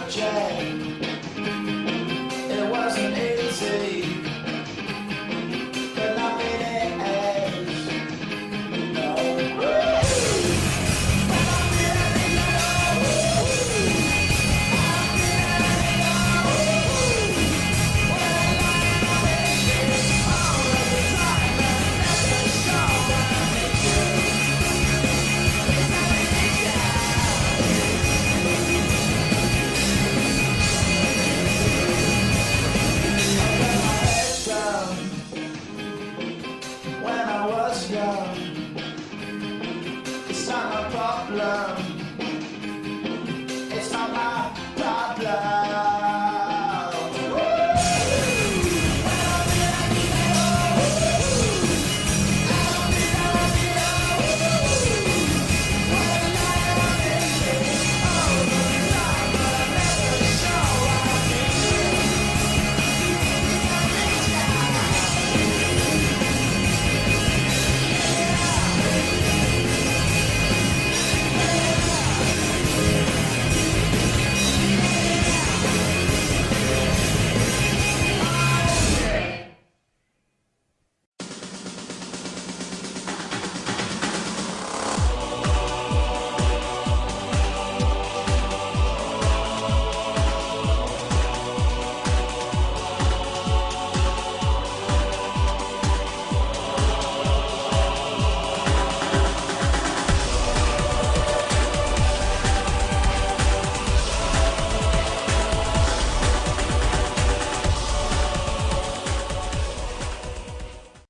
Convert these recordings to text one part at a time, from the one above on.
subject. It wasn't easy, but nothing is. No. When I was young, it's not my problem. It's not my problem.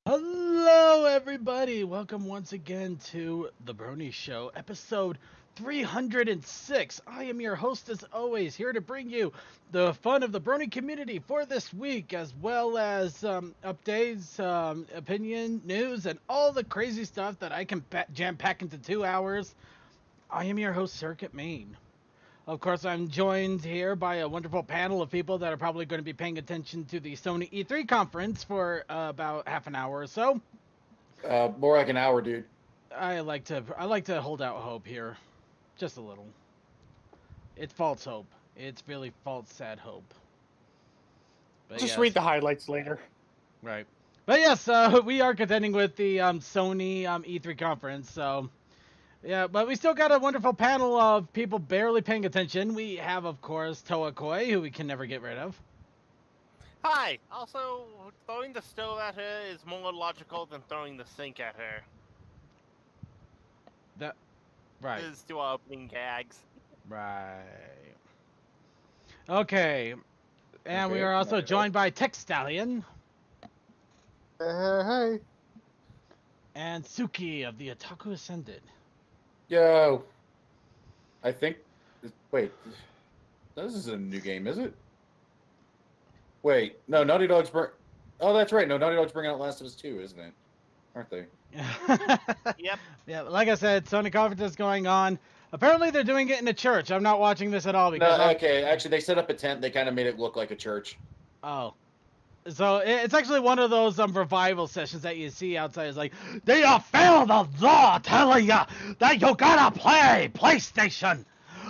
Hello, everybody. Welcome once again to The Brony Show, episode 306. I am your host, as always, here to bring you the fun of the Brony community for this week, as well as updates, opinion, news, and all the crazy stuff that I can jam-pack into 2 hours. I am your host, Circuit Main. Of course, I'm joined here by a wonderful panel of people that are probably going to be paying attention to the Sony E3 conference for about half an hour or so. More like an hour, dude. I like to hold out hope here, just a little. It's false hope. It's really false, sad hope. But Just yes. read the highlights later. Right. But yes, we are contending with the Sony E3 conference, so... Yeah, but we still got a wonderful panel of people barely paying attention. We have, of course, Toa Koi, who we can never get rid of. Hi! Also, throwing the stove at her is more logical than throwing the sink at her. Right. This is to our opening gags. Right. Okay. And we Okay, are also right. joined by Tech Stallion Hey. and Suki of the Otaku Ascended. Yo. I think... Wait. This is a new game, is it? Wait. No, Naughty Dog's... Oh, that's right. No, Naughty Dog's bringing out Last of Us 2, isn't it? Aren't they? Yep. Yeah, like I said, Sony conference is going on. Apparently they're doing it in a church. I'm not watching this at all because... No, okay. Actually, they set up a tent. They kind of made it look like a church. Oh. So it's actually one of those revival sessions that you see outside. It's like, do you feel the law telling you that you gotta play PlayStation?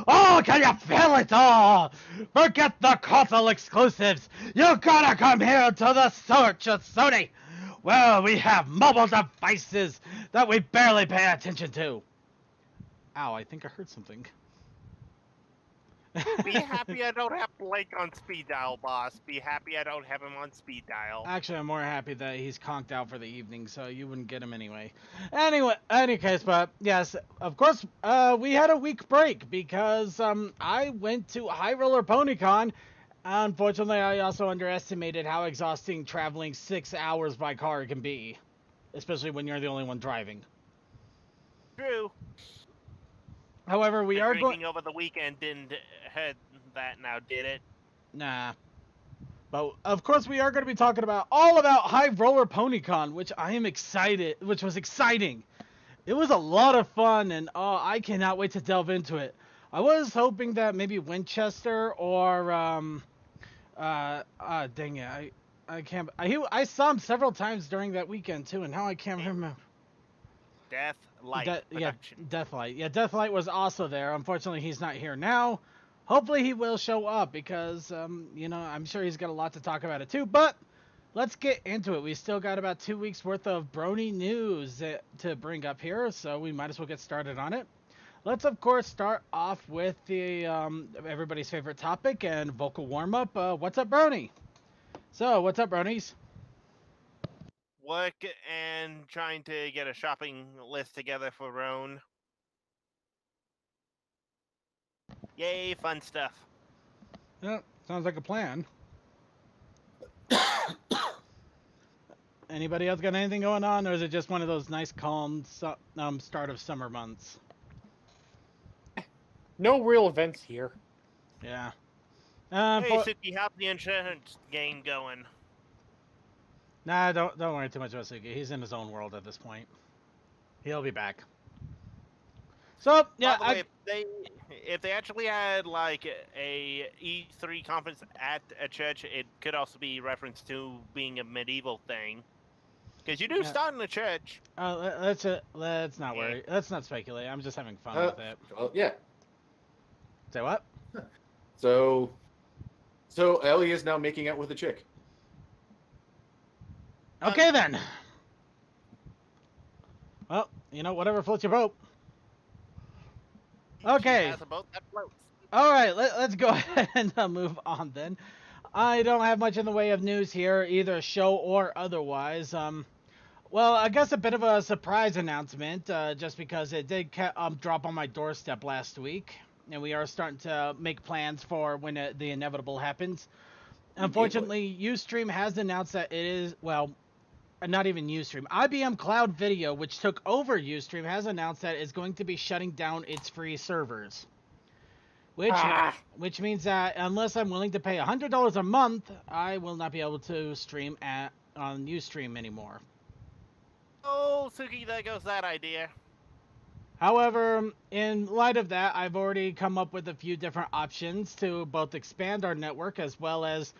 Oh, can you feel it? Oh, forget the console exclusives. You gotta come here to the search of Sony. Well, we have mobile devices that we barely pay attention to. Ow, I think I heard something. Be happy I don't have Blake on speed dial, boss. Be happy I don't have him on speed dial. Actually, I'm more happy that he's conked out for the evening, so you wouldn't get him anyway. Anyway, any case, but yes, of course, we had a week break because I went to High Roller PonyCon. Unfortunately, I also underestimated how exhausting traveling 6 hours by car can be, especially when you're the only one driving. True. However, we are drinking over the weekend didn't hurt that now, did it? Nah. But of course, we are going to be talking about all about High Roller PonyCon, which was exciting. It was a lot of fun, and I cannot wait to delve into it. I was hoping that maybe Winchester or dang it, I can't. I saw him several times during that weekend too, and now I can't remember. Deathlight Yeah, production. Deathlight. Yeah, Deathlight was also there. Unfortunately, he's not here now. hopefully he will show up because, I'm sure he's got a lot to talk about it too. But let's get into it. We still got about 2 weeks worth of Brony news to bring up here, so we might as well get started on it. Let's, of course, start off with the everybody's favorite topic and vocal warm-up. What's up, Brony? So, what's up, Bronies? Work and trying to get a shopping list together for Roan. Yay, fun stuff. Yeah, sounds like a plan. Anybody else got anything going on, or is it just one of those nice, calm start of summer months? No real events here. Yeah. Hey, Suki, how's the insurance game going? Nah, don't worry too much about Suki. He's in his own world at this point. He'll be back. So yeah, By the way, if they actually had like a E3 conference at a church, it could also be referenced to being a medieval thing. Because you do start in a church. Let's not worry. Let's not speculate. I'm just having fun with it. Well, yeah. Say what? So Ellie is now making out with a chick. Okay then. Well, whatever floats your boat. Okay. Has a boat that floats. All right, let's go ahead and move on then. I don't have much in the way of news here, either show or otherwise. Well, I guess a bit of a surprise announcement, just because it did drop on my doorstep last week, and we are starting to make plans for when the inevitable happens. Unfortunately, Ustream has announced that it is, well, not even Ustream. IBM Cloud Video, which took over Ustream, has announced that it's going to be shutting down its free servers. Which means that unless I'm willing to pay $100 a month, I will not be able to stream on Ustream anymore. Oh, Suki, there goes that idea. However, in light of that, I've already come up with a few different options to both expand our network as well as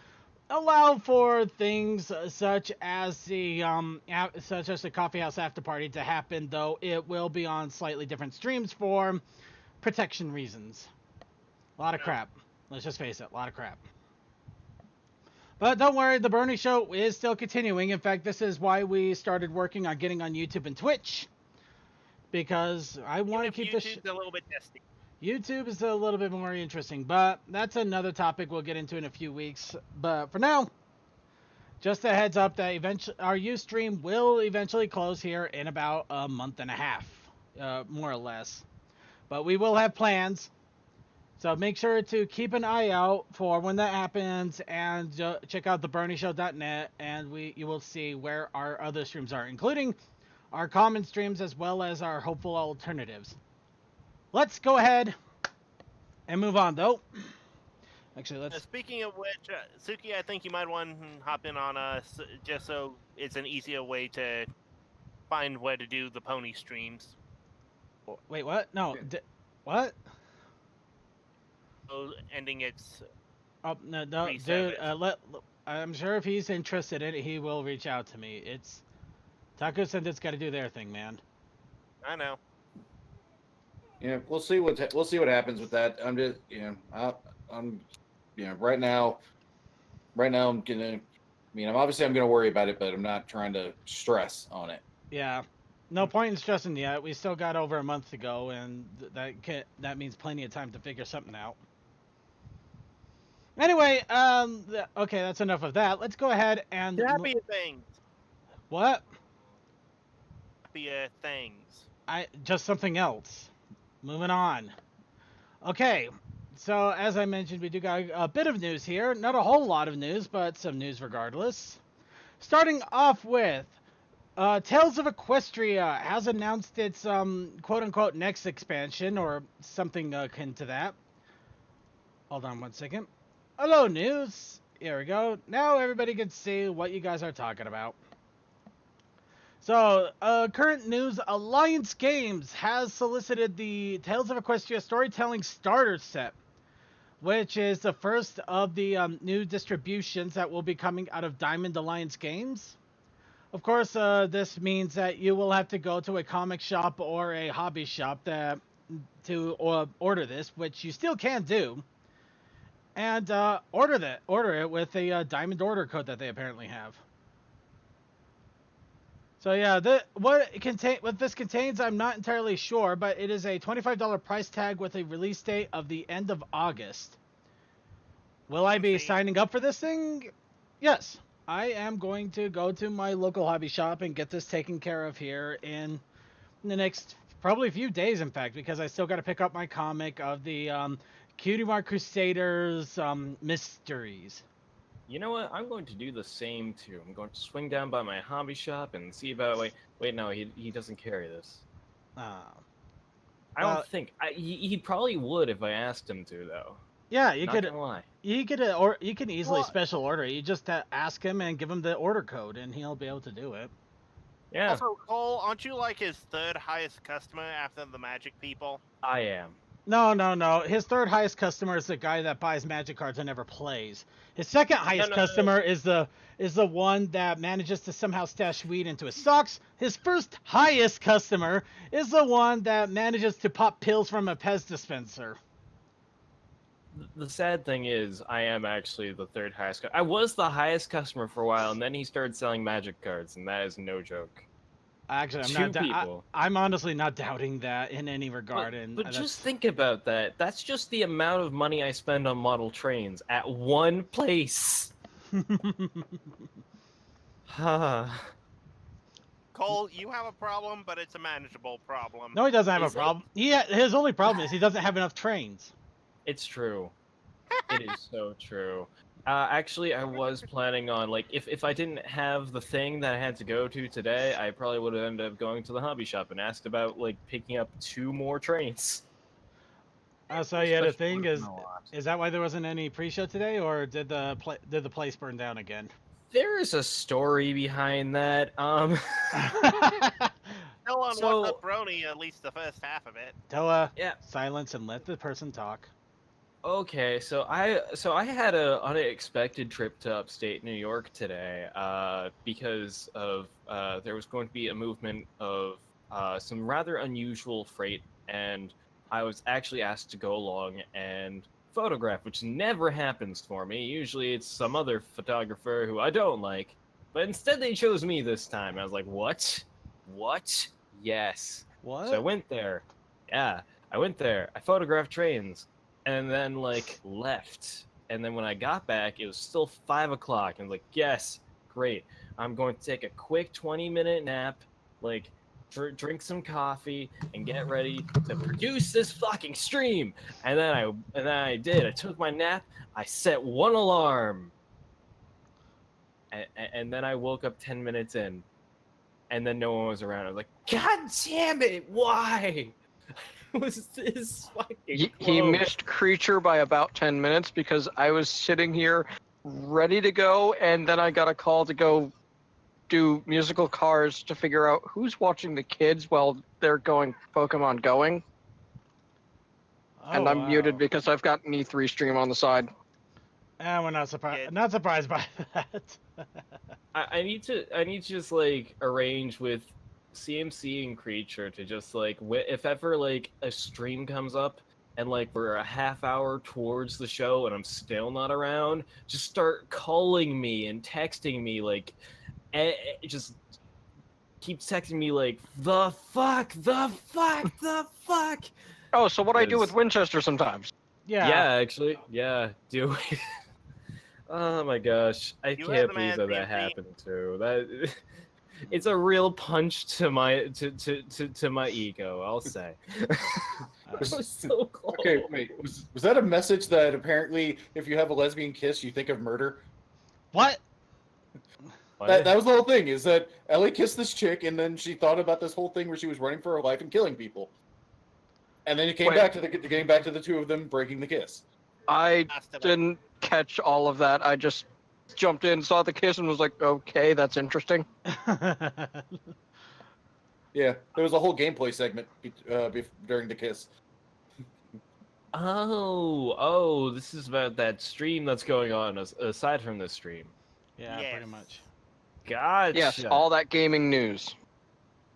allow for things such as the coffee house after party to happen, though it will be on slightly different streams for protection reasons. A lot of crap. Let's just face it, a lot of crap. But don't worry, the Brony Show is still continuing. In fact, this is why we started working on getting on YouTube and Twitch. Because I want to keep this... YouTube's a little bit testy. YouTube is a little bit more interesting, but that's another topic we'll get into in a few weeks. But for now, just a heads up that eventually our Ustream will eventually close here in about a month and a half, more or less. But we will have plans. So make sure to keep an eye out for when that happens, and check out thebrownieshow.net, and you will see where our other streams are, including our common streams as well as our hopeful alternatives. Let's go ahead and move on, though. Actually, let's... Speaking of which, Suki, I think you might want to hop in on us, just so it's an easier way to find where to do the pony streams. Wait, what? No, what? Ending its... Oh, no, dude, I'm sure if he's interested in it, he will reach out to me. Taco Sendit's got to do their thing, man. I know. Yeah, we'll see what happens with that. I'm just, right now I'm gonna, I'm gonna worry about it, but I'm not trying to stress on it. Yeah, no point in stressing yet. We still got over a month to go, and that means plenty of time to figure something out. Anyway, okay, that's enough of that. Let's go ahead and... Happier things. What? Happier things. Just something else. Moving on. Okay, so as I mentioned, we do got a bit of news here. Not a whole lot of news, but some news regardless. Starting off with Tales of Equestria has announced its quote-unquote next expansion, or something akin to that. Hold on one second. Hello, news. Here we go. Now everybody can see what you guys are talking about. So, current news, Alliance Games has solicited the Tales of Equestria Storytelling Starter Set, which is the first of the new distributions that will be coming out of Diamond Alliance Games. Of course, this means that you will have to go to a comic shop or a hobby shop to order this, which you still can do. and order it with a diamond order code that they apparently have. So yeah, what this contains, I'm not entirely sure, but it is a $25 price tag with a release date of the end of August. Will I be signing up for this thing? Yes. I am going to go to my local hobby shop and get this taken care of here in the next probably few days, in fact, because I still got to pick up my comic of the Cutie Mark Crusaders Mysteries. You know what? I'm going to do the same too. I'm going to swing down by my hobby shop and see about. Wait, no, he doesn't carry this. I don't think he probably would if I asked him to, though. Yeah, you Not could. gonna lie. You can easily special order. You just ask him and give him the order code, and he'll be able to do it. Yeah, Also, Cole, aren't you like his third highest customer after the Magic people? I am. No. His third highest customer is the guy that buys Magic cards and never plays. His second highest customer is the one that manages to somehow stash weed into his socks. His first highest customer is the one that manages to pop pills from a Pez dispenser. The sad thing is, I am actually the third highest. I was the highest customer for a while, and then he started selling Magic cards, and that is no joke. Actually, I'm honestly not doubting that in any regard. But just think about that. That's just the amount of money I spend on model trains at one place. Cole, you have a problem, but it's a manageable problem. No, he doesn't have a problem. His only problem is he doesn't have enough trains. It's true. It is so true. Actually, I was planning on, like, if I didn't have the thing that I had to go to today, I probably would have ended up going to the hobby shop and asked about, like, picking up 2 more trains. So yeah, the thing is that why there wasn't any pre-show today, or did the place burn down again? There is a story behind that. Tell on what's up, Brony, at least the first half of it. Toa, silence and let the person talk. Okay, so I had an unexpected trip to upstate New York today, because of there was going to be a movement of some rather unusual freight, and I was actually asked to go along and photograph, which never happens for me. Usually it's some other photographer who I don't like, but instead they chose me this time. I was like, what? Yes. What? So I went there. Yeah, I went there. I photographed trains. And then, like, left. And then when I got back, it was still 5 o'clock. And I was like, yes, great. I'm going to take a quick 20-minute nap, like, drink some coffee, and get ready to produce this fucking stream. And then I did. I took my nap. I set 1 alarm. And then I woke up 10 minutes in. And then no one was around. I was like, God damn it, why? Was this fucking He missed Creature by about 10 minutes because I was sitting here ready to go, and then I got a call to go do musical cars to figure out who's watching the kids while they're going Pokemon Going. And I'm muted because I've got an E3 stream on the side. We're not surprised. Not surprised by that. I need to just, like, arrange with CMC and Creature to just, like, if ever, like, a stream comes up and, like, we're a half hour towards the show and I'm still not around, just start calling me and texting me, like, just keep texting me, like, the fuck. Oh, so what I do with Winchester sometimes. Yeah. Yeah, actually. Yeah, do it. Oh my gosh. I can't believe that happened too. That it's a real punch to my to my ego, I'll say. I was so close. Okay, wait. Was that a message that apparently if you have a lesbian kiss, you think of murder? What? That was the whole thing, is that Ellie kissed this chick, and then she thought about this whole thing where she was running for her life and killing people. And then it came back to getting back to the two of them breaking the kiss. I didn't catch all of that. I just jumped in, saw the kiss, and was like, okay, that's interesting. Yeah, there was a whole gameplay segment during the kiss. Oh, this is about that stream that's going on aside from this stream. Yeah, pretty much. Gotcha. Yes, all that gaming news.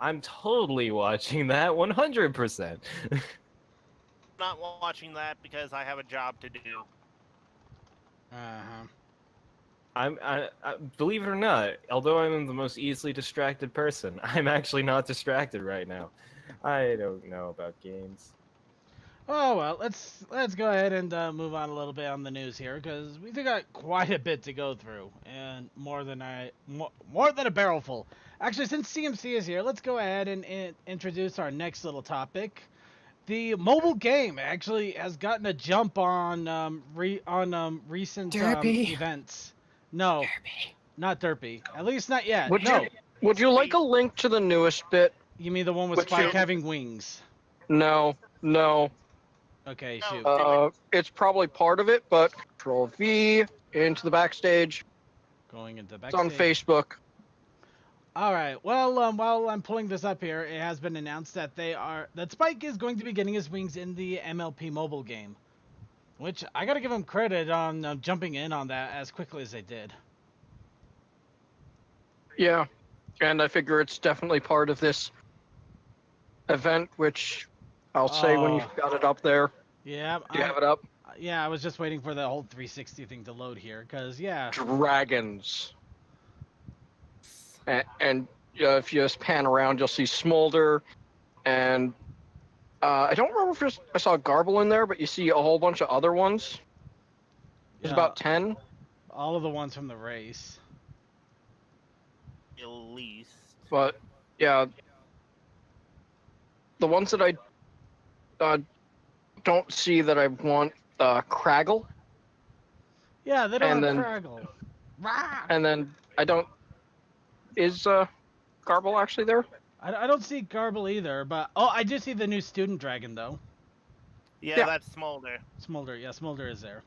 I'm totally watching that 100%. Not watching that because I have a job to do. Uh-huh. Believe it or not, although I'm the most easily distracted person, I'm actually not distracted right now. I don't know about games. Oh well, let's go ahead and move on a little bit on the news here because we do got quite a bit to go through and more than a barrel full. Actually, since CMC is here, let's go ahead and introduce our next little topic. The mobile game actually has gotten a jump on recent Derpy. events. No, not Derpy. At least not yet. Would No, you would you like a link to the newest bit? you mean the one with Which Spike you- having wings? No, no. Okay, No. shoot. It's probably part of it, but Control V into the backstage. Going into It's on backstage. Facebook. All right. Well, while I'm pulling this up here, it has been announced that that Spike is going to be getting his wings in the MLP mobile game, which I gotta give him credit on jumping in on that as quickly as they did. Yeah, and I figure it's definitely part of this event, which I'll say when you've got it up there. Yeah. Do you have it up? Yeah, I was just waiting for the whole 360 thing to load here, cause yeah. Dragons. And if you just pan around, you'll see Smolder, and I don't remember if I saw Garble in there, but you see a whole bunch of other ones. There's Yeah, about 10. all of the ones from the race. At least. But yeah, the ones that I don't see that I want, Craggle, Yeah, they don't And have then- Craggle. Rah! and then I don't. Is Garble actually there? I don't see Garble either, but I do see the new student dragon though. Yeah, Yeah. that's Smolder. Smolder, yeah, Smolder is there.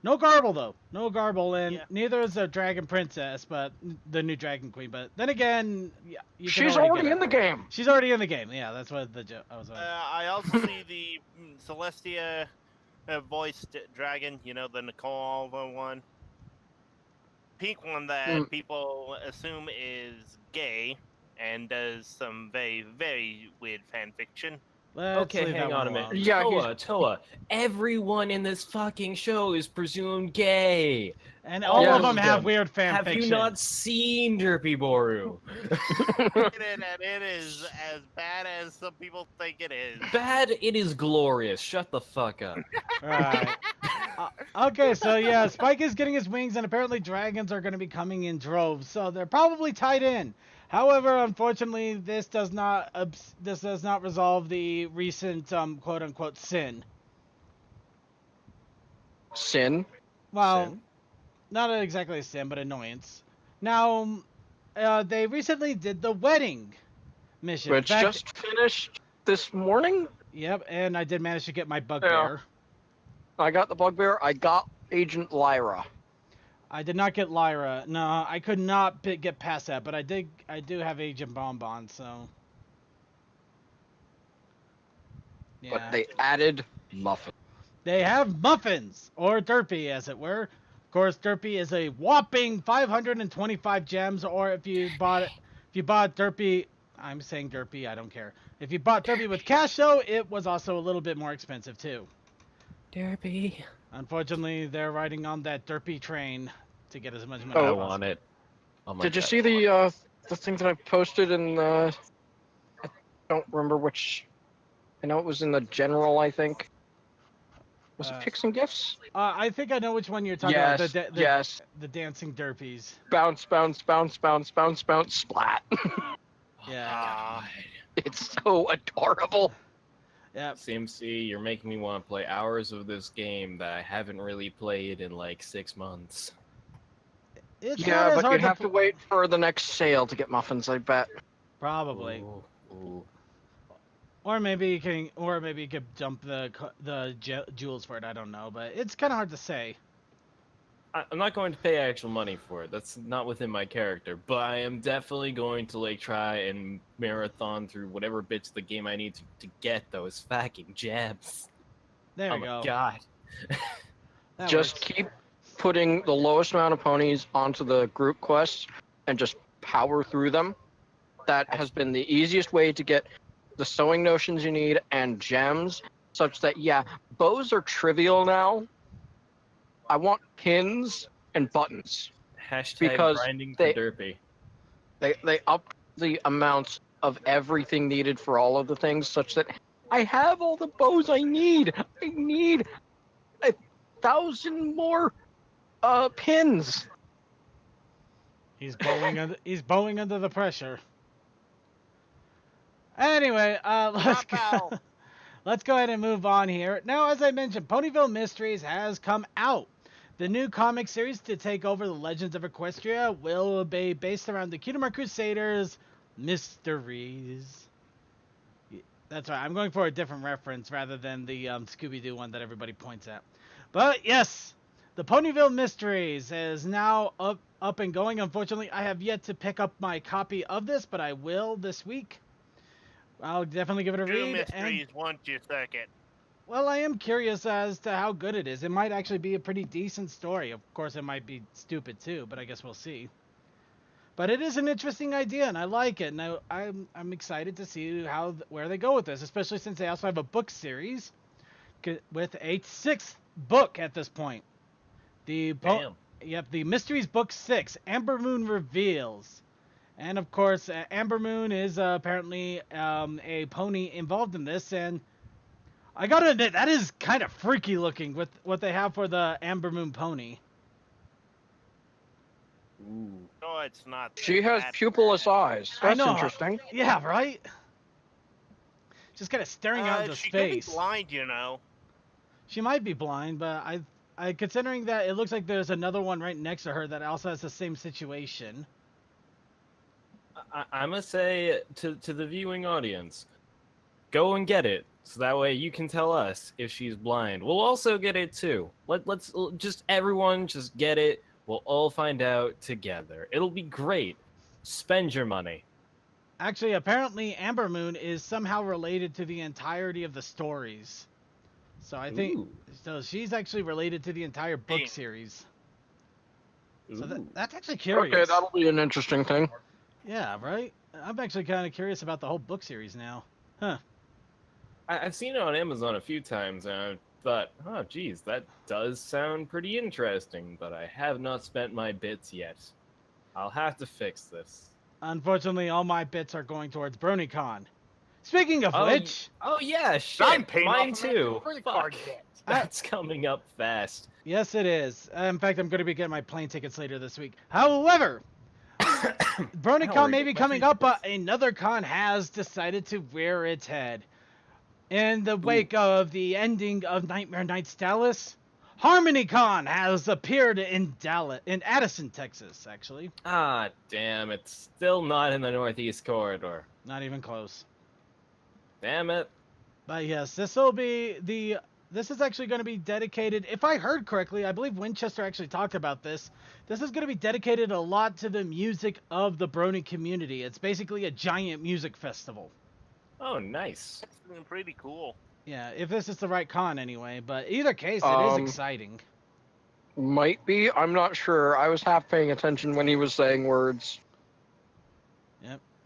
No Garble though. No Garble, and Yeah. neither is the Dragon Princess, but the new Dragon Queen. But then again, yeah, you can She's already already get in her. the game. She's already in the game. Yeah, that's what the I was. I also see the Celestia voiced dragon. You know, the Nicole one. Pink one that Mm. people assume is gay and does some very, very weird fan fiction. Let's Okay, leave hang that on a one minute. alone. Yeah, Toa. Everyone in this fucking show is presumed gay. And all of Yes. them have weird fan Have fiction. you not seen Derpy Boru? And it is as bad as some people think it is. Bad, it is glorious. Shut the fuck up. Right. Okay, so yeah, Spike is getting his wings, and apparently dragons are going to be coming in droves, so they're probably tied in. However, unfortunately, this does not resolve the recent quote unquote sin. Sin. Well, Sin? not exactly a sin, but annoyance. Now, they recently did the wedding mission. Which In fact, just finished this morning. Yep, and I did manage to get my Yeah. bugbear. I got the bugbear. I got Agent Lyra. I did not get Lyra. No, I could not get past that, but I do have Agent Bonbon, so. Yeah. But they added Muffin. They have muffins, or Derpy, as it were. Of course, Derpy is a whopping 525 gems, or if you bought Derpy, I'm saying Derpy, I don't care. If you bought Derpy with cash, though, it was also a little bit more expensive too. Derpy. Unfortunately, they're riding on that Derpy train to get as much money. I as Oh. want it. Oh my Did you God. see the thing that I posted in I don't remember which. I know it was in the general. I think. Was it Picks and Gifts? I think I know which one you're talking Yes. about. Yes. The dancing Derpies. Bounce, bounce, bounce, bounce, bounce, bounce, splat. Yeah. Ah. It's so adorable. Yeah. CMC, you're making me want to play hours of this game that I haven't really played in like 6 months. It's not Yeah, as but hard you'd have to pl- wait for the next sale to get muffins. I bet. Probably. Ooh. Or maybe you could jump the jewels for it. I don't know, but it's kind of hard to say. I'm not going to pay actual money for it. That's not within my character. But I am definitely going to like try and marathon through whatever bits of the game I need to get those fucking gems. There Oh we my go. god. That Just works. keep putting the lowest amount of ponies onto the group quests and just power through them. That has been the easiest way to get the sewing notions you need and gems, such that, yeah, bows are trivial now, I want pins and buttons. Hashtag Because grinding they- for derpy. They upped the amounts of everything needed for all of the things, such that I have all the bows I need. I need 1,000 more pins. He's bowing under the pressure. Anyway, let's Pop go. out. Let's go ahead and move on here. Now, as I mentioned, Ponyville Mysteries has come out. The new comic series to take over the Legends of Equestria will be based around the Kingdom Hearts Crusaders mysteries. That's right. I'm going for a different reference rather than the Scooby-Doo one that everybody points at. But yes, the Ponyville Mysteries is now up and going. Unfortunately, I have yet to pick up my copy of this, but I will this week. I'll definitely give it a Two read. mysteries, one you second. Well, I am curious as to how good it is. It might actually be a pretty decent story. Of course, it might be stupid too, but I guess we'll see. But it is an interesting idea, and I like it. And I'm excited to see where they go with this, especially since they also have a book series with a 6th book at this point. Damn. Yep, the Mysteries Book 6, Amber Moon Reveals. And of course, Amber Moon is apparently a pony involved in this, and I gotta admit, that is kind of freaky looking with what they have for the Amber Moon pony. Ooh. No, it's not. She has that pupilless bad. eyes. I That's know. interesting. Yeah, right? Just kind of staring out into She space. could be blind, you know. She might be blind, but I considering that it looks like there's another one right next to her that also has the same situation. I must say to the viewing audience, go and get it, so that way you can tell us if she's blind. We'll also get it too. Let's just everyone just get it. We'll all find out together. It'll be great. Spend your money. Actually, apparently Amber Moon is somehow related to the entirety of the stories. So I think Ooh. so she's actually related to the entire book Damn. series. So Ooh. that's actually curious. Okay, that'll be an interesting thing. Yeah, right? I'm actually kind of curious about the whole book series now. Huh. I've seen it on Amazon a few times, and I thought, oh, geez, that does sound pretty interesting, but I have not spent my bits yet. I'll have to fix this. Unfortunately, all my bits are going towards BronyCon. Speaking of Oh, which, Oh, yeah, shit. I'm paying Mine off my too. credit Fuck. card debt. That's coming up fast. yes, it is. In fact, I'm going to be getting my plane tickets later this week. However, BronyCon may be coming up, but another con has decided to rear its head. In the wake of the ending of Nightmare Nights Dallas, HarmonyCon has appeared in Addison, Texas, actually. Ah, damn, it's still not in the Northeast Corridor. Not even close. Damn it. But yes, this is actually going to be dedicated, if I heard correctly, I believe Winchester actually talked about this. This is going to be dedicated a lot to the music of the Brony community. It's basically a giant music festival. Oh, nice. That's pretty cool. Yeah, if this is the right con anyway, but either case, it is exciting. Might be. I'm not sure. I was half paying attention when he was saying words.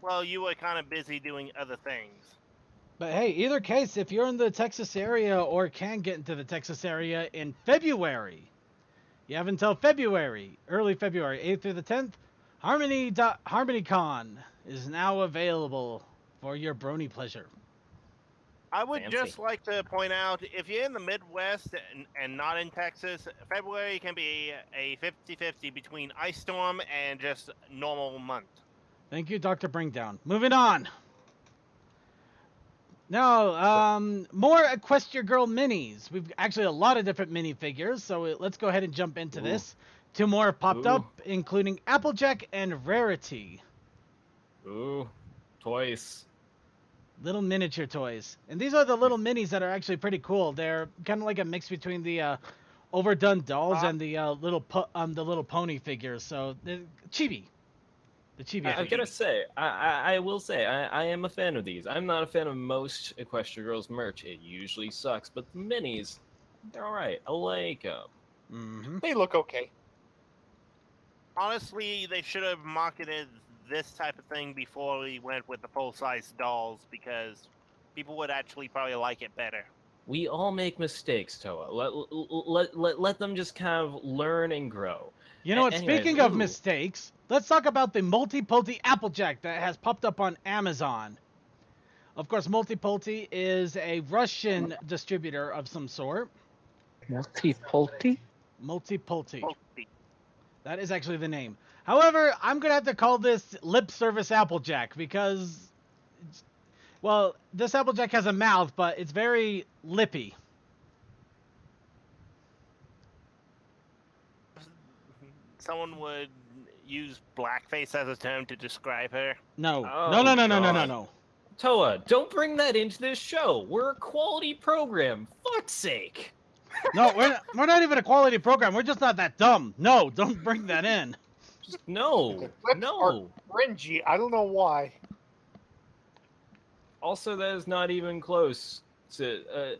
Well, you were kind of busy doing other things. But hey, either case, if you're in the Texas area or can get into the Texas area in February, you have until February, early February, 8th through the 10th, HarmonyCon is now available for your Brony pleasure. I would Fancy. just like to point out, if you're in the Midwest and not in Texas, February can be a 50-50 between Ice Storm and just normal month. Thank you, Dr. Bringdown. Moving on. Now, more Equestria Girl minis. We've actually a lot of different mini figures, so let's go ahead and jump into this. 2 more have popped up, including Applejack and Rarity. Ooh, toys. Little miniature toys. And these are the little minis that are actually pretty cool. They're kind of like a mix between the overdone dolls and the little pony figures. So, they're chibi. The chibi. I've got to say, I will say, I am a fan of these. I'm not a fan of most Equestria Girls merch. It usually sucks, but the minis, they're alright. I like them. Mm-hmm. They look okay. Honestly, they should have marketed this type of thing before we went with the full-size dolls, because people would actually probably like it better. We all make mistakes, Toa. Let them just kind of learn and grow. You know what? Anyways, Speaking of ooh. mistakes, let's talk about the Multi-Pulti Applejack that has popped up on Amazon. Of course, Multi-Pulti is a Russian distributor of some sort. Multi-pulti? Multi-Pulti. Oh, That is actually the name. However, I'm going to have to call this Lip Service Applejack because, well, this Applejack has a mouth, but it's very lippy. Someone would use blackface as a term to describe her. No. Oh, No, no, no, no, no, no, God. no. Toa, don't bring that into this show. We're a quality program. Fuck's sake. No, we're not even a quality program. We're just not that dumb. No, don't bring that in. Just no. Lips No. Cringy. I don't know why. Also, that is not even close to.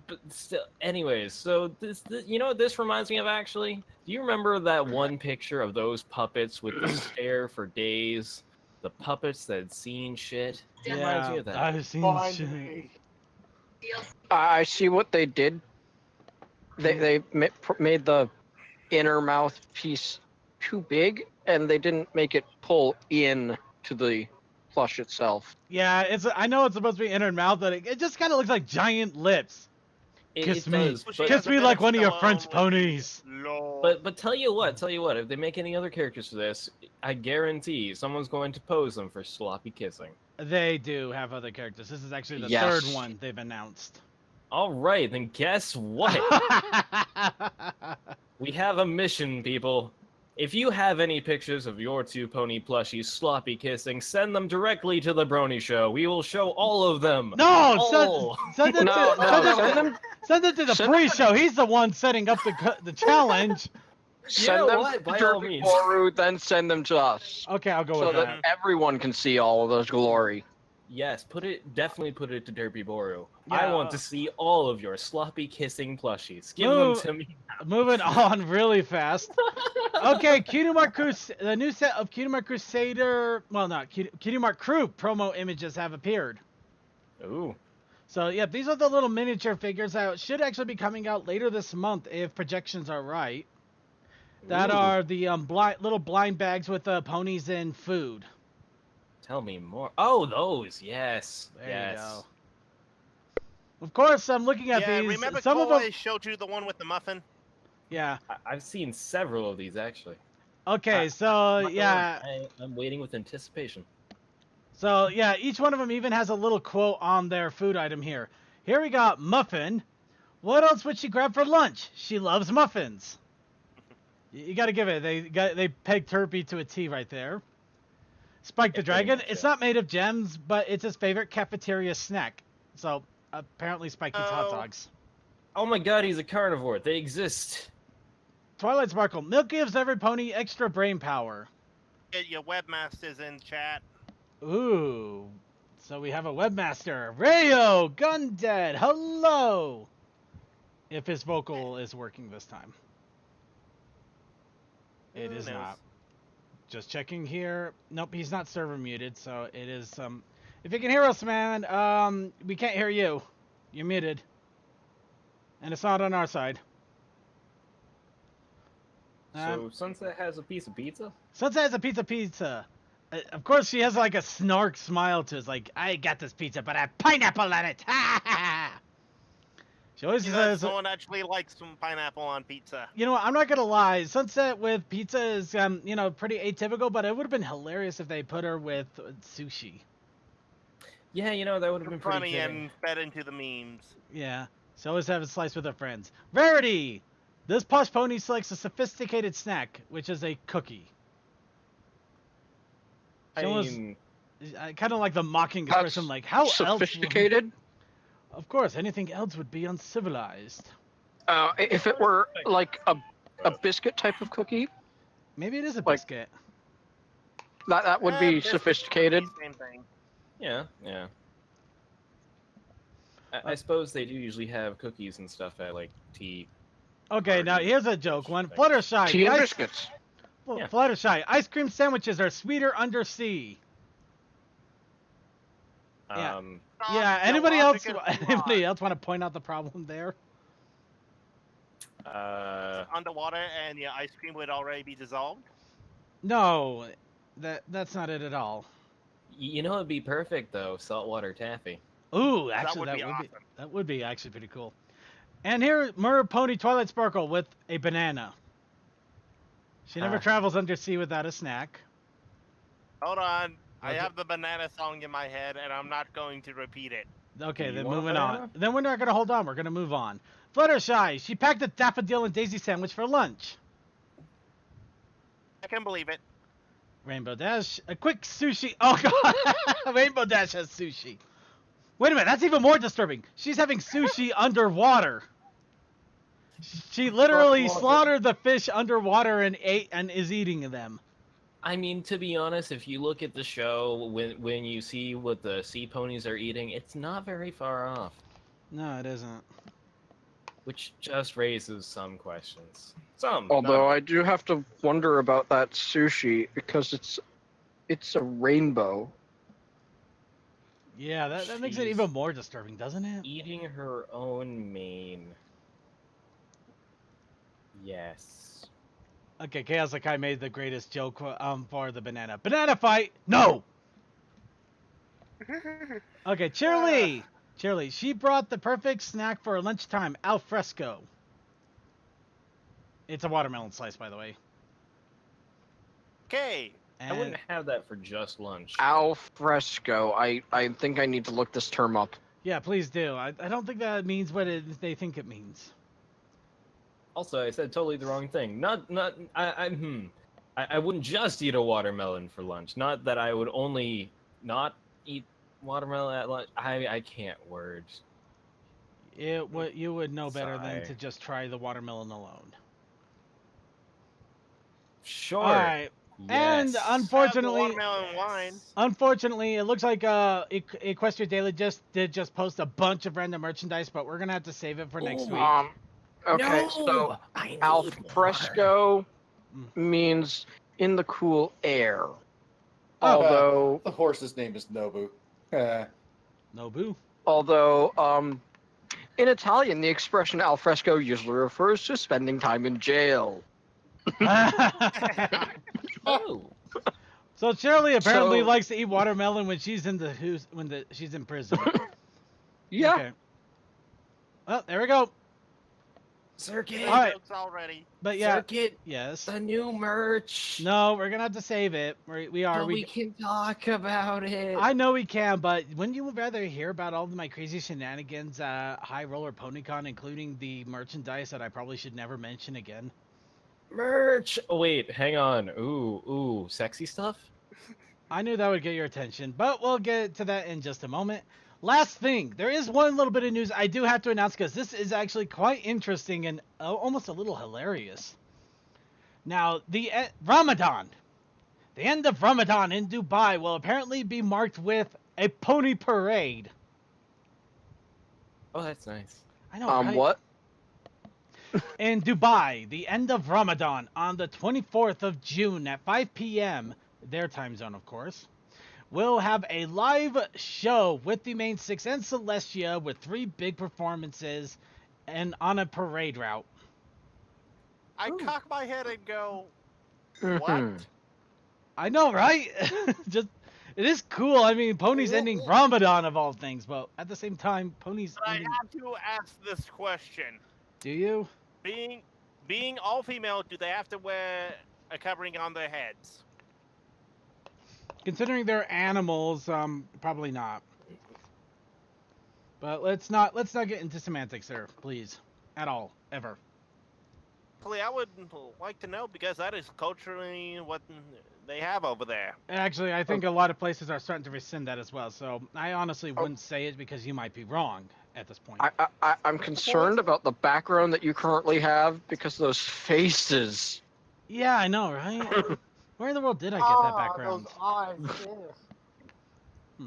But still, anyways, so this, you know what this reminds me of actually? Do you remember that one picture of those puppets with the stare for days? The puppets that had seen shit? It reminds me of that. I've seen Find shit. me. I see what they did. They made the inner mouth piece too big, and they didn't make it pull in to the plush itself. Yeah, I know it's supposed to be inner mouth, but it just kind of looks like giant lips. Kiss me. does, Well, but, Kiss me like one of your French Stallone ponies. Lol. but tell you what, if they make any other characters for this, I guarantee someone's going to pose them for sloppy kissing. They do have other characters. This is actually the Yes. third one they've announced. All right, then guess what? We have a mission, people. If you have any pictures of your two pony plushies sloppy kissing, send them directly to the Brony Show. We will show all of them. No, All. send it No, to, send it to the send them- pre-show. He's the one setting up the challenge. Send know them what? to By all Derby means. Boru, then send them to us, Okay, I'll go so with that that. everyone can see all of those glory. Yes, definitely put it to Derpy Boru. Yeah. I want to see all of your sloppy kissing plushies. Give Move. them to me. Moving on really fast. Okay, the new set of Kingdom Hearts Crusader, well, not Kingdom Hearts Crew promo images have appeared. Ooh. So, yeah, these are the little miniature figures that should actually be coming out later this month if projections are right. That Ooh. are the little blind bags with ponies and food. Tell me more. Oh, those. Yes. There yes. you go. Of course, I'm looking at yeah, these. remember Some of Cole them, I showed you the one with the muffin? yeah. I've seen several of these actually. Okay, so My yeah, lord, I'm waiting with anticipation. so yeah, each one of them even has a little quote on their food item here. Here we got muffin. What else would she grab for lunch? She loves muffins. You got to give it. They pegged Turpy to a T right there. Spike the Yeah, pretty Dragon. much, It's yeah. not made of gems, but it's his favorite cafeteria snack. So apparently Spike eats hot Oh. dogs. Oh my god, he's a carnivore. They exist. Twilight Sparkle. Milk gives every pony extra brain power. Get your webmasters in chat. Ooh. So we have a webmaster. Rayo Gundead. Hello. If his vocal is working this time. It Who is knows? not. Just checking here. Nope, he's not server muted, so it is if you can hear us, man, we can't hear you. You're muted. And it's not on our side. So Sunset has a piece of pizza? Sunset has a pizza. Of course, she has like a snark smile to it. Like, I got this pizza, but I have pineapple on it. She always You know, says, someone actually likes some pineapple on pizza. you know what, I'm not going to lie. Sunset with pizza is, pretty atypical, but it would have been hilarious if they put her with sushi. Yeah, that would have been pretty Funny fitting. and fed into the memes. Yeah. She always have a slice with her friends. Rarity! This posh pony selects a sophisticated snack, which is a cookie. I She almost- mean, kind of like the mocking That's expression, like, how else? Sophisticated. Of course, anything else would be uncivilized. If it were like a biscuit type of cookie, Maybe it is a Like- biscuit. that would be Biscuits, sophisticated. Same thing. yeah. I suppose they do usually have cookies and stuff at like tea. Okay, now Party. here's a joke one. Fluttershy. Tea the and ice- biscuits. Yeah. Fluttershy. Ice cream sandwiches are sweeter undersea. Yeah. Um, Yeah. Your Anybody else? logic is Anybody flawed. else want to point out the problem there? Underwater and your ice cream would already be dissolved. No, that's not it at all. you know, it'd be perfect though. Saltwater taffy. Ooh, That actually, would that be would be awesome. that would be actually pretty cool. And here, Mer Pony Twilight Sparkle with a banana. She never Huh. travels undersea without a snack. Hold on. I Okay. have the banana song in my head, and I'm not going to repeat it. Okay, you then want a moving on. banana? Then we're not gonna hold on. We're gonna move on. Fluttershy, she packed a daffodil and daisy sandwich for lunch. I can believe it. Rainbow Dash, a quick sushi. Oh god, Rainbow Dash has sushi. Wait a minute, that's even more disturbing. She's having sushi underwater. She literally Fuck, slaughtered the fish underwater and ate and is eating them. I mean, to be honest, if you look at the show, when you see what the sea ponies are eating, it's not very far off, No, it isn't. which just raises some questions. Some. Although not- I do have to wonder about that sushi because it's a rainbow. Yeah, that makes it She's- even more disturbing, doesn't it? eating her own mane. Yes. Okay, Chaos Akai made the greatest joke for the banana. Banana fight! No! Okay, Cheerly! Cheerly, she brought the perfect snack for lunchtime, al fresco. It's a watermelon slice, by the way. Okay. I And wouldn't have that for just lunch. Al fresco. I think I need to look this term up. yeah, please do. I don't think that means what they think it means. Also, I said totally the wrong thing. I wouldn't just eat a watermelon for lunch. Not that I would only not eat watermelon at lunch. I can't words. You would know better than Sigh. to just try the watermelon alone. Sure. All right. And Yes. unfortunately, Watermelon wine. unfortunately, it looks like Equestria Daily did post a bunch of random merchandise, but we're gonna have to save it for next Ooh. week. Okay, No, so I need al more. fresco Mm. means in the cool air. Oh. Although The horse's name is Nobu. Nobu. Although, in Italian, the expression al fresco usually refers to spending time in jail. Oh. So Shirley apparently So- likes to eat watermelon when she's in she's in prison. Yeah. Okay. Well, there we go. Circuit. All right. Jokes already. But yeah, Circuit. yes. The new merch. No, we're gonna have to save it. We are. But we can talk about it. I know we can, but wouldn't you rather hear about all of my crazy shenanigans at High Roller PonyCon, including the merchandise that I probably should never mention again? Merch. Oh wait, hang on. Ooh, sexy stuff. I knew that would get your attention, but we'll get to that in just a moment. Last thing, there is one little bit of news I do have to announce because this is actually quite interesting and almost a little hilarious. Now, the Ramadan, the end of Ramadan in Dubai will apparently be marked with a pony parade. Oh, that's nice. I know, right? What? In Dubai, the end of Ramadan on the 24th of June at 5 p.m., their time zone, of course, we'll have a live show with the main six and Celestia with 3 big performances and on a parade route. I cock my head and go, Mhm. what? I know, right? Just, it is cool. I mean, Pony's ending Ramadan of all things, but at the same time, Pony's But I ending... have to ask this question. Do you? Being all female, do they have to wear a covering on their heads? Considering they're animals, probably not. But let's not get into semantics there, please. At all. Ever. Actually, I would like to know because that is culturally what they have over there. Actually, I think a lot of places are starting to rescind that as well, so I honestly wouldn't say it because you might be wrong at this point. I'm concerned about the background that you currently have because those faces. Yeah, I know, right? Where in the world did I get that background? Those eyes. Yeah.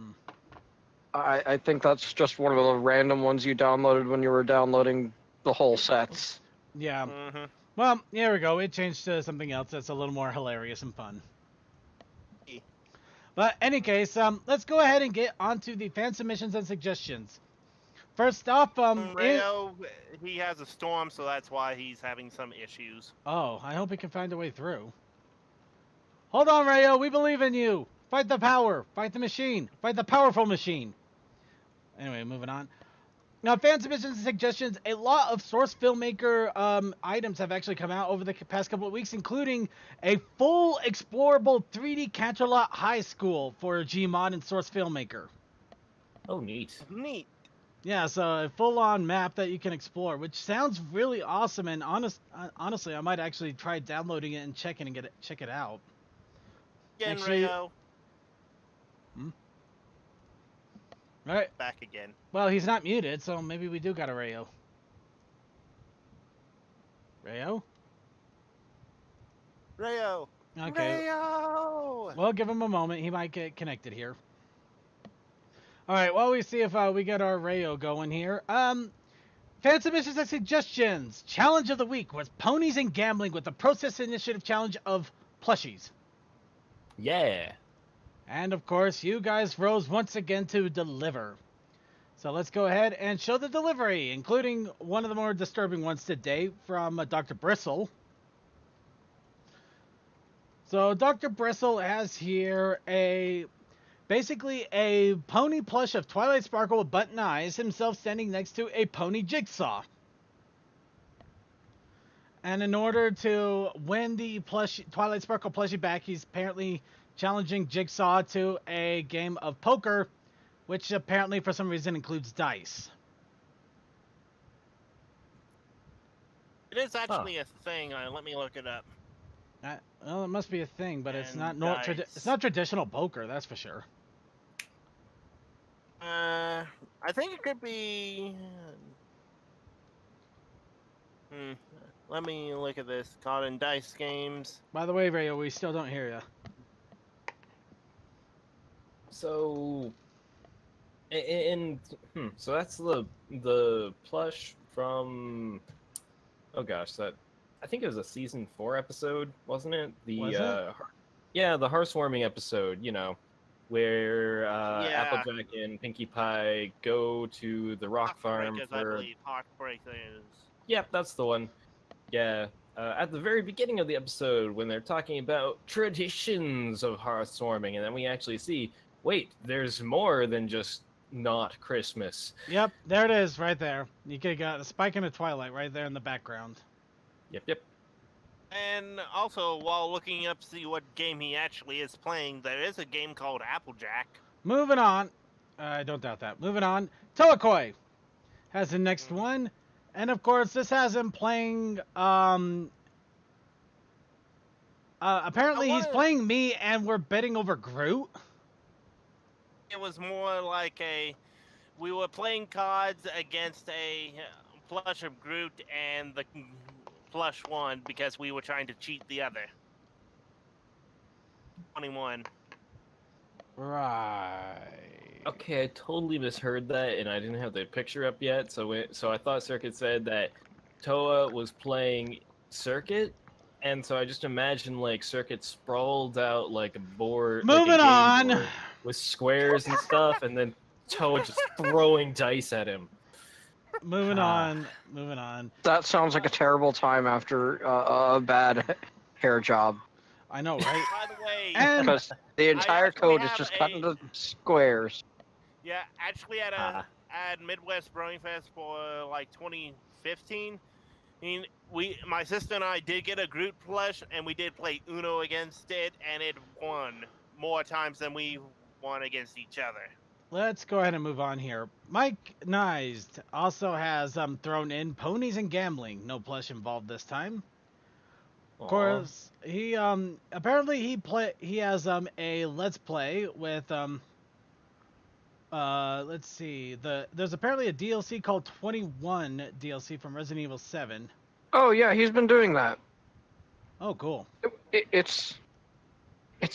I think that's just one of the random ones you downloaded when you were downloading the whole sets. Yeah. Mm-hmm. Well, here we go. It changed to something else that's a little more hilarious and fun. But any case, let's go ahead and get onto the fan submissions and suggestions. First off, Rayo, he has a storm, so that's why he's having some issues. oh, I hope he can find a way through. Hold on, Rayo, we believe in you. Fight the power, fight the machine, fight the powerful machine. Anyway, moving on. Now, fan submissions and suggestions, a lot of Source Filmmaker items have actually come out over the past couple of weeks, including a full explorable 3D Canterlot High School for Gmod and Source Filmmaker. Oh, neat. Neat. Yeah, so a full-on map that you can explore, which sounds really awesome, and honestly, I might actually try downloading it and check it out. Again, Actually- Rayo. All right. Back again. Well, he's not muted, so maybe we do got a Rayo. Rayo? Rayo. Okay. Rayo. Well, give him a moment. He might get connected here. All right. While we see if we get our Rayo going here. Fan submissions and suggestions. Challenge of the week was Ponies and Gambling with the Process Initiative Challenge of Plushies. Yeah. And of course, you guys rose once again to deliver. So let's go ahead and show the delivery, including one of the more disturbing ones today from Dr. Bristle. So Dr. Bristle has here basically a pony plush of Twilight Sparkle with button eyes, himself standing next to a pony jigsaw. And in order to win the Twilight Sparkle plushie back, he's apparently challenging Jigsaw to a game of poker, which apparently for some reason includes dice. It is actually a thing. Let me look it up. Well, it must be a thing, but it's And not dice. it's not traditional poker, that's for sure. I think it could be. Let me look at this. Caught in dice games. By the way, Rayo, we still don't hear you. So, so that's the plush from. Oh gosh, I think it was a season 4 episode, wasn't it? Was it? Yeah, the hearthwarming episode. You know, where Yeah. Applejack and Pinkie Pie go to the rock farm Heartbreakers, I for. believe. Heartbreakers. Yep, that's the one. Yeah. At the very beginning of the episode, when they're talking about traditions of hearthwarming, and then we actually see, wait, there's more than just not Christmas. Yep, there it is, right there. You could got a spike in the twilight right there in the background. Yep. And also, while looking up to see what game he actually is playing, there is a game called Applejack. Moving on. I don't doubt that. Moving on. Toakoi has the next one. And of course, this has him playing. Apparently, he's playing me, and we're betting over Groot. It was more like we were playing cards against a plush of Groot, and the plush won because we were trying to cheat the other. 21. Right. Okay, I totally misheard that, and I didn't have the picture up yet. So I thought Circuit said that Toa was playing Circuit, and so I just imagined like Circuit sprawled out like a board. Moving like a game on. board with squares and stuff, and then Toa just throwing dice at him. Moving on. Moving on. That sounds like a terrible time after a bad hair job. I know, right? By the way, And Because the entire actually code is have just cut a- into squares. yeah, actually at Midwest Brony Fest for like 2015. I mean, my sister and I did get a Groot plush, and we did play Uno against it, and it won more times than we won against each other. let's go ahead and move on here. Mike Nized also has thrown in Ponies and Gambling. No plush involved this time. Of course, he apparently he has a let's play with let's see, there's apparently a DLC called 21 DLC from Resident Evil 7. Oh yeah, he's been doing that. Oh, cool. It's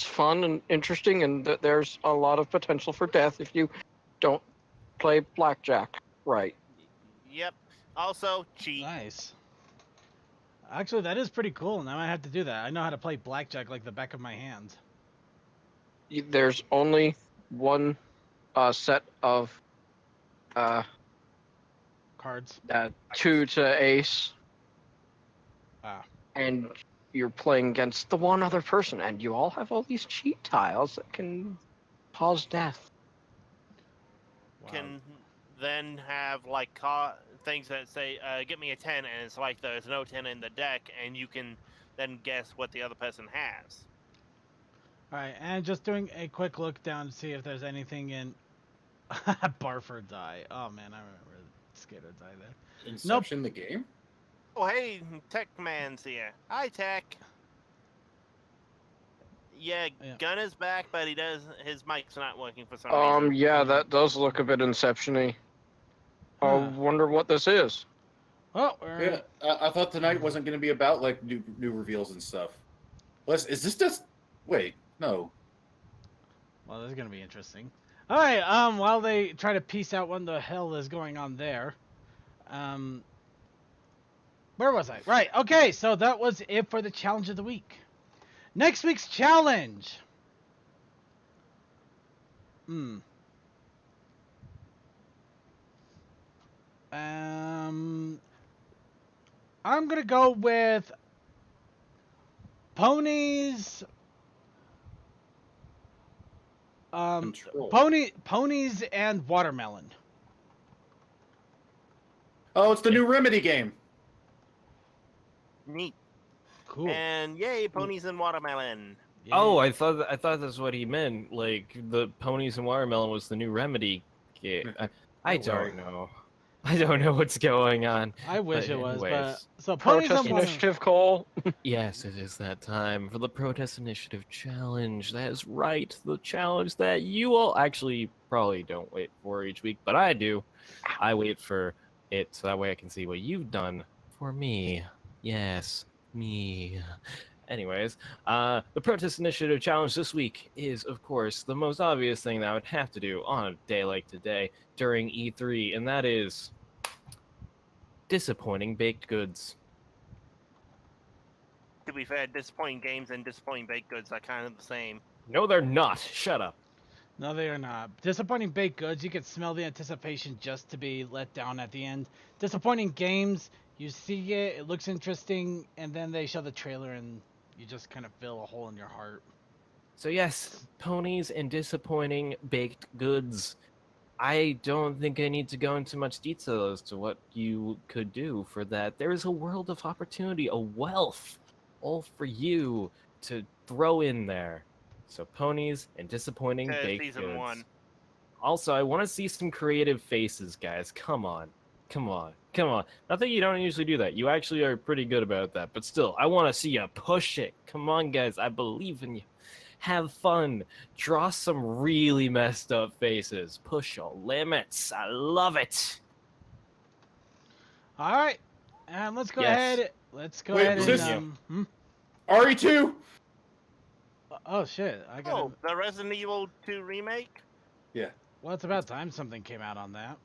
fun and interesting, and there's a lot of potential for death if you don't play blackjack right. Yep. Also, cheat. Nice. Actually, that is pretty cool. Now I have to do that. I know how to play blackjack like the back of my hand. there's only one set of Cards. 2 to ace, Ah. and you're playing against the one other person, and you all have all these cheat tiles that can cause death. Wow. Can then have like things that say, "Get me a 10," and it's like there's no 10 in the deck, and you can then guess what the other person has. All right, and just doing a quick look down to see if there's anything in Barford's Eye. Oh man, I remember Skater's Eye there. Inception, the game? Oh hey, Tech Man's here. Hi Tech. Yeah, Yeah. Gunner's back, but his mic's not working for some reason. Yeah, that does look a bit Inception-y. I Huh. wonder what this is. Oh, Yeah, I thought tonight wasn't going to be about like new reveals and stuff. Is this just? Wait, no. Well, this is gonna be interesting. All right. While they try to piece out what the hell is going on there, where was I? Right. Okay. So that was it for the challenge of the week. Next week's challenge. I'm gonna go with ponies. Control. Ponies and watermelon. Oh, it's the new Remedy game. Neat. Cool. And yay, ponies and watermelon. Yeah. Oh, I thought that's what he meant. Like the ponies and watermelon was the new Remedy game. I don't know. I don't know what's going on. I wish But it was, anyways. but so ponies Protest and watermelon. initiative, Cole. Yes, it is that time for the Protest Initiative Challenge. That is right, the challenge that you all actually probably don't wait for each week, but I do. I wait for it so that way I can see what you've done for me. Yes, me. Anyways, the Protest Initiative Challenge this week is, of course, the most obvious thing that I would have to do on a day like today during E3, and that is disappointing baked goods. To be fair, disappointing games and disappointing baked goods are kind of the same. No, they're not. Shut up. No, they are not. Disappointing baked goods, you can smell the anticipation just to be let down at the end. Disappointing games, you see it, it looks interesting, and then they show the trailer and you just kind of feel a hole in your heart. So yes, ponies and disappointing baked goods. I don't think I need to go into much detail as to what you could do for that. There is a world of opportunity, a wealth, all for you to throw in there. So ponies and disappointing baked Season goods. 1. Also, I want to see some creative faces, guys. Come on. Come on. Come on. Not that you don't usually do that. You actually are pretty good about that. But still, I want to see you push it. Come on, guys. I believe in you. Have fun. Draw some really messed up faces. Push your limits. I love it. All right, and let's go Yes. ahead. Let's go Wait, ahead was and this- RE2. Oh shit! I got. Oh, the Resident Evil 2 remake? Yeah. Well, it's about time something came out on that.